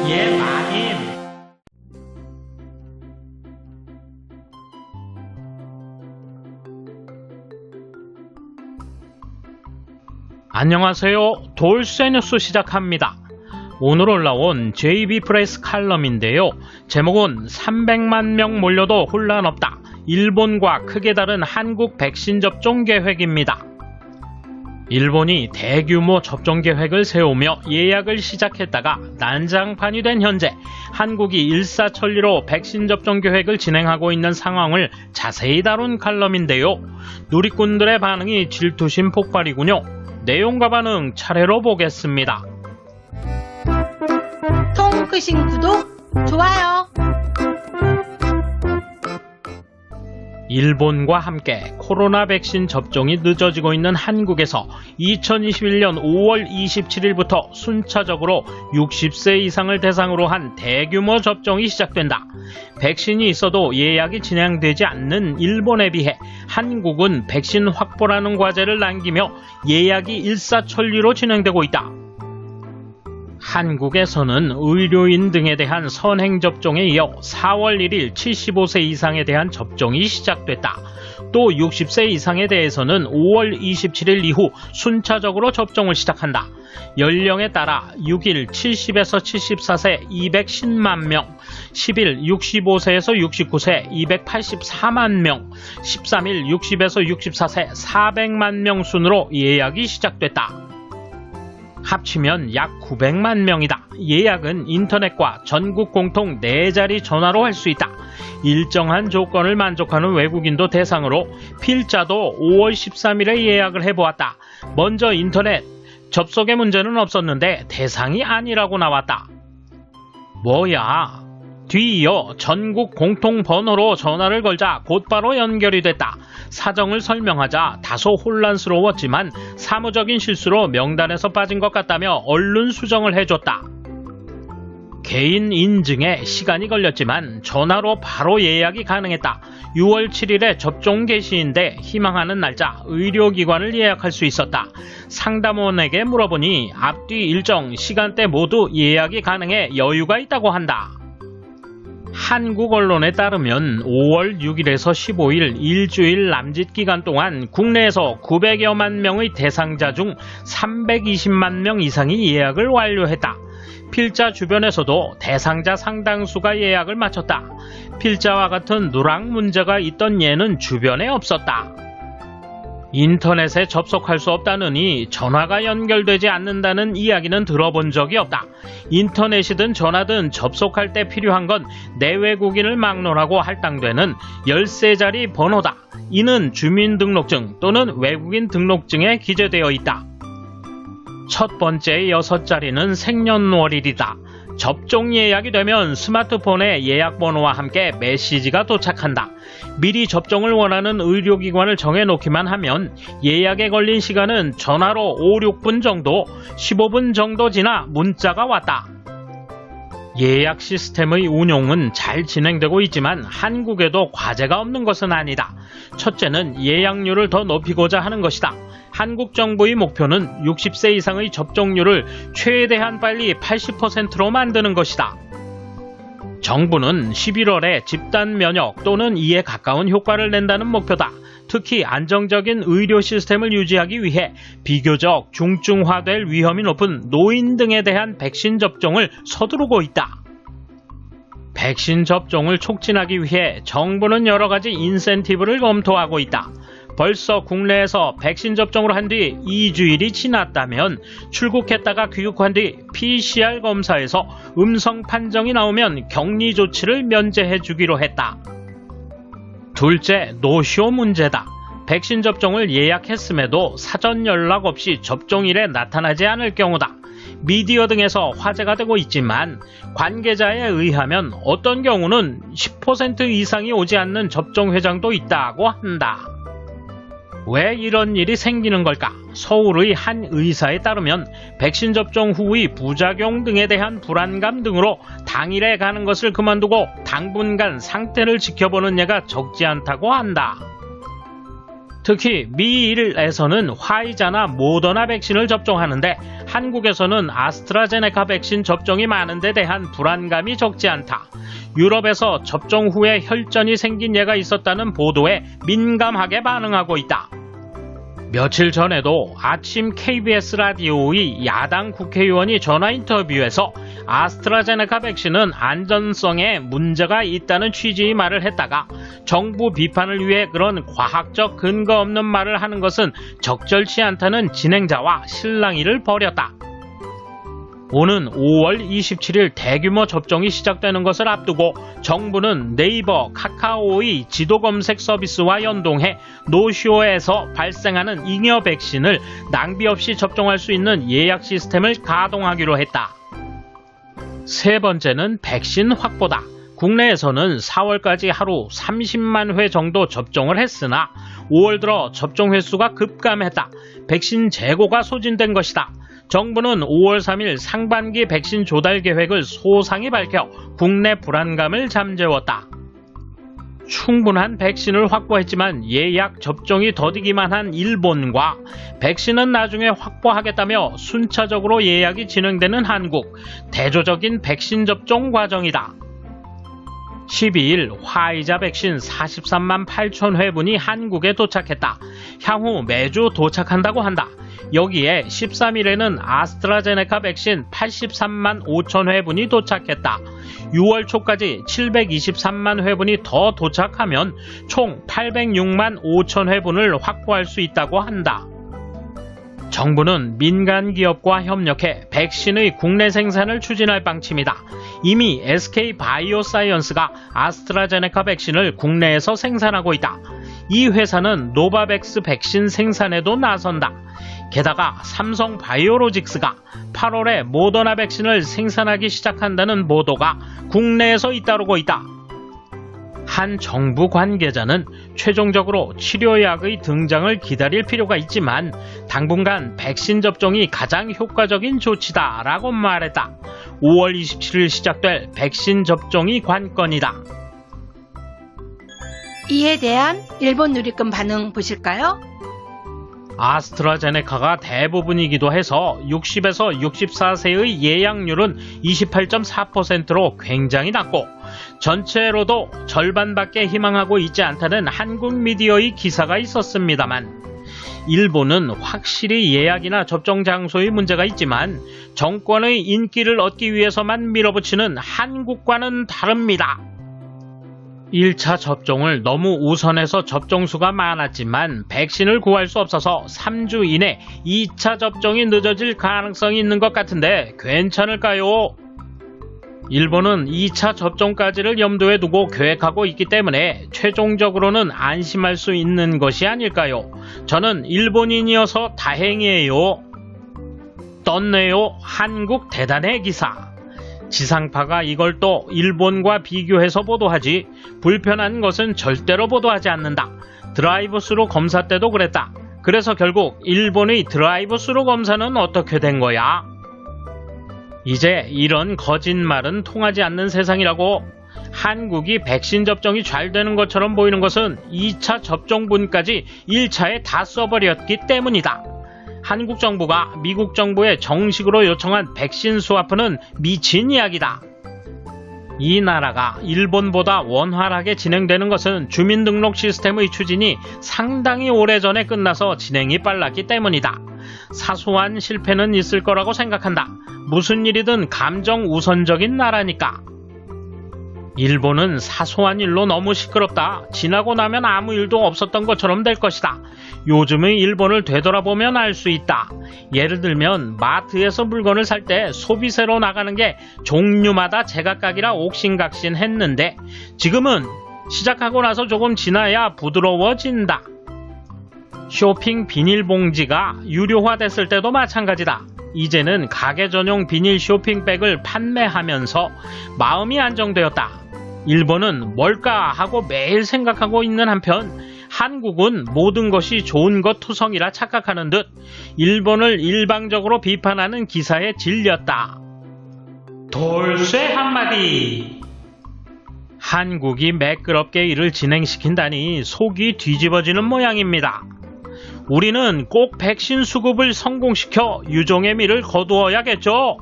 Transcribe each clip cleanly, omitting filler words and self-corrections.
예, 마님. 안녕하세요. 돌쇠 뉴스 시작합니다. 오늘 올라온 JB 프레스 칼럼인데요. 제목은 300만 명 몰려도 혼란 없다. 일본과 크게 다른 한국 백신 접종 계획입니다. 일본이 대규모 접종 계획을 세우며 예약을 시작했다가 난장판이 된 현재 한국이 일사천리로 백신 접종 계획을 진행하고 있는 상황을 자세히 다룬 칼럼인데요. 누리꾼들의 반응이 질투심 폭발이군요. 내용과 반응 차례로 보겠습니다. 통 크신 구독, 좋아요. 일본과 함께 코로나 백신 접종이 늦어지고 있는 한국에서 2021년 5월 27일부터 순차적으로 60세 이상을 대상으로 한 대규모 접종이 시작된다. 백신이 있어도 예약이 진행되지 않는 일본에 비해 한국은 백신 확보라는 과제를 남기며 예약이 일사천리로 진행되고 있다. 한국에서는 의료인 등에 대한 선행접종에 이어 4월 1일 75세 이상에 대한 접종이 시작됐다. 또 60세 이상에 대해서는 5월 27일 이후 순차적으로 접종을 시작한다. 연령에 따라 6일 70에서 74세 210만 명, 10일 65세에서 69세 284만 명, 13일 60에서 64세 400만 명 순으로 예약이 시작됐다. 합치면 약 900만 명이다. 예약은 인터넷과 전국 공통 4자리 전화로 할 수 있다. 일정한 조건을 만족하는 외국인도 대상으로 필자도 5월 13일에 예약을 해보았다. 먼저 인터넷 접속의 문제는 없었는데 대상이 아니라고 나왔다. 뭐야? 뒤이어 전국 공통 번호로 전화를 걸자 곧바로 연결이 됐다. 사정을 설명하자 다소 혼란스러웠지만 사무적인 실수로 명단에서 빠진 것 같다며 얼른 수정을 해줬다. 개인 인증에 시간이 걸렸지만 전화로 바로 예약이 가능했다. 6월 7일에 접종 개시인데 희망하는 날짜 의료기관을 예약할 수 있었다. 상담원에게 물어보니 앞뒤 일정, 시간대 모두 예약이 가능해 여유가 있다고 한다. 한국 언론에 따르면 5월 6일에서 15일 일주일 남짓 기간 동안 국내에서 900여만 명의 대상자 중 320만 명 이상이 예약을 완료했다. 필자 주변에서도 대상자 상당수가 예약을 마쳤다. 필자와 같은 누락 문제가 있던 예는 주변에 없었다. 인터넷에 접속할 수 없다느니 전화가 연결되지 않는다는 이야기는 들어본 적이 없다. 인터넷이든 전화든 접속할 때 필요한 건 내외국인을 막론하고 할당되는 13자리 번호다. 이는 주민등록증 또는 외국인 등록증에 기재되어 있다. 첫 번째 6자리는 생년월일이다. 접종 예약이 되면 스마트폰에 예약번호와 함께 메시지가 도착한다. 미리 접종을 원하는 의료기관을 정해놓기만 하면 예약에 걸린 시간은 전화로 5, 6분 정도, 15분 정도 지나 문자가 왔다. 예약 시스템의 운용은 잘 진행되고 있지만 한국에도 과제가 없는 것은 아니다. 첫째는 예약률을 더 높이고자 하는 것이다. 한국 정부의 목표는 60세 이상의 접종률을 최대한 빨리 80%로 만드는 것이다. 정부는 11월에 집단 면역 또는 이에 가까운 효과를 낸다는 목표다. 특히 안정적인 의료 시스템을 유지하기 위해 비교적 중증화될 위험이 높은 노인 등에 대한 백신 접종을 서두르고 있다. 백신 접종을 촉진하기 위해 정부는 여러 가지 인센티브를 검토하고 있다. 벌써 국내에서 백신 접종을 한 뒤 2주일이 지났다면 출국했다가 귀국한 뒤 PCR 검사에서 음성 판정이 나오면 격리 조치를 면제해 주기로 했다. 둘째, 노쇼 문제다. 백신 접종을 예약했음에도 사전 연락 없이 접종일에 나타나지 않을 경우다. 미디어 등에서 화제가 되고 있지만 관계자에 의하면 어떤 경우는 10% 이상이 오지 않는 접종 회장도 있다고 한다. 왜 이런 일이 생기는 걸까? 서울의 한 의사에 따르면 백신 접종 후의 부작용 등에 대한 불안감 등으로 당일에 가는 것을 그만두고 당분간 상태를 지켜보는 예가 적지 않다고 한다. 특히 미1에서는 화이자나 모더나 백신을 접종하는데 한국에서는 아스트라제네카 백신 접종이 많은 데 대한 불안감이 적지 않다. 유럽에서 접종 후에 혈전이 생긴 예가 있었다는 보도에 민감하게 반응하고 있다. 며칠 전에도 아침 KBS 라디오의 야당 국회의원이 전화 인터뷰에서 아스트라제네카 백신은 안전성에 문제가 있다는 취지의 말을 했다가 정부 비판을 위해 그런 과학적 근거 없는 말을 하는 것은 적절치 않다는 진행자와 실랑이를 벌였다. 오는 5월 27일 대규모 접종이 시작되는 것을 앞두고 정부는 네이버, 카카오의 지도 검색 서비스와 연동해 노쇼에서 발생하는 잉여 백신을 낭비 없이 접종할 수 있는 예약 시스템을 가동하기로 했다. 세 번째는 백신 확보다. 국내에서는 4월까지 하루 30만 회 정도 접종을 했으나 5월 들어 접종 횟수가 급감했다. 백신 재고가 소진된 것이다. 정부는 5월 3일 상반기 백신 조달 계획을 소상히 밝혀 국내 불안감을 잠재웠다. 충분한 백신을 확보했지만 예약 접종이 더디기만 한 일본과 백신은 나중에 확보하겠다며 순차적으로 예약이 진행되는 한국, 대조적인 백신 접종 과정이다. 12일 화이자 백신 43만 8천 회분이 한국에 도착했다. 향후 매주 도착한다고 한다. 여기에 13일에는 아스트라제네카 백신 83만 5천 회분이 도착했다. 6월 초까지 723만 회분이 더 도착하면 총 806만 5천 회분을 확보할 수 있다고 한다. 정부는 민간 기업과 협력해 백신의 국내 생산을 추진할 방침이다. 이미 SK바이오사이언스가 아스트라제네카 백신을 국내에서 생산하고 있다. 이 회사는 노바백스 백신 생산에도 나선다. 게다가 삼성바이오로직스가 8월에 모더나 백신을 생산하기 시작한다는 보도가 국내에서 잇따르고 있다. 한 정부 관계자는 최종적으로 치료약의 등장을 기다릴 필요가 있지만 당분간 백신 접종이 가장 효과적인 조치다라고 말했다. 5월 27일 시작될 백신 접종이 관건이다. 이에 대한 일본 누리꾼 반응 보실까요? 아스트라제네카가 대부분이기도 해서 60에서 64세의 예약률은 28.4%로 굉장히 낮고 전체로도 절반밖에 희망하고 있지 않다는 한국 미디어의 기사가 있었습니다만 일본은 확실히 예약이나 접종 장소의 문제가 있지만 정권의 인기를 얻기 위해서만 밀어붙이는 한국과는 다릅니다. 1차 접종을 너무 우선해서 접종수가 많았지만 백신을 구할 수 없어서 3주 이내 2차 접종이 늦어질 가능성이 있는 것 같은데 괜찮을까요? 일본은 2차 접종까지를 염두에 두고 계획하고 있기 때문에 최종적으로는 안심할 수 있는 것이 아닐까요? 저는 일본인이어서 다행이에요. 떴네요. 한국 대단해 기사. 지상파가 이걸 또 일본과 비교해서 보도하지 불편한 것은 절대로 보도하지 않는다. 드라이브스루 검사 때도 그랬다. 그래서 결국 일본의 드라이브스루 검사는 어떻게 된 거야? 이제 이런 거짓말은 통하지 않는 세상이라고. 한국이 백신 접종이 잘 되는 것처럼 보이는 것은 2차 접종분까지 1차에 다 써버렸기 때문이다. 한국 정부가 미국 정부에 정식으로 요청한 백신 스와프는 미친 이야기다. 이 나라가 일본보다 원활하게 진행되는 것은 주민등록 시스템의 추진이 상당히 오래전에 끝나서 진행이 빨랐기 때문이다. 사소한 실패는 있을 거라고 생각한다. 무슨 일이든 감정 우선적인 나라니까. 일본은 사소한 일로 너무 시끄럽다. 지나고 나면 아무 일도 없었던 것처럼 될 것이다. 요즘의 일본을 되돌아보면 알 수 있다. 예를 들면 마트에서 물건을 살 때 소비세로 나가는 게 종류마다 제각각이라 옥신각신 했는데 지금은 시작하고 나서 조금 지나야 부드러워진다. 쇼핑 비닐봉지가 유료화됐을 때도 마찬가지다. 이제는 가게 전용 비닐 쇼핑백을 판매하면서 마음이 안정되었다. 일본은 뭘까 하고 매일 생각하고 있는 한편 한국은 모든 것이 좋은 것 투성이라 착각하는 듯 일본을 일방적으로 비판하는 기사에 질렸다. 돌쇠 한마디. 한국이 매끄럽게 일을 진행시킨다니 속이 뒤집어지는 모양입니다. 우리는 꼭 백신 수급을 성공시켜 유종의 미를 거두어야겠죠.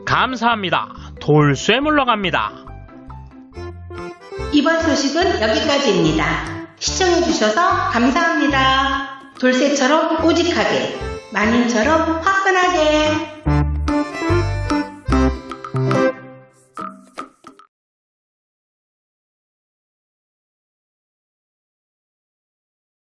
감사합니다. 돌쇠 물러갑니다. 이번 소식은 여기까지입니다. 시청해주셔서 감사합니다. 돌쇠처럼 우직하게, 마님처럼 화끈하게.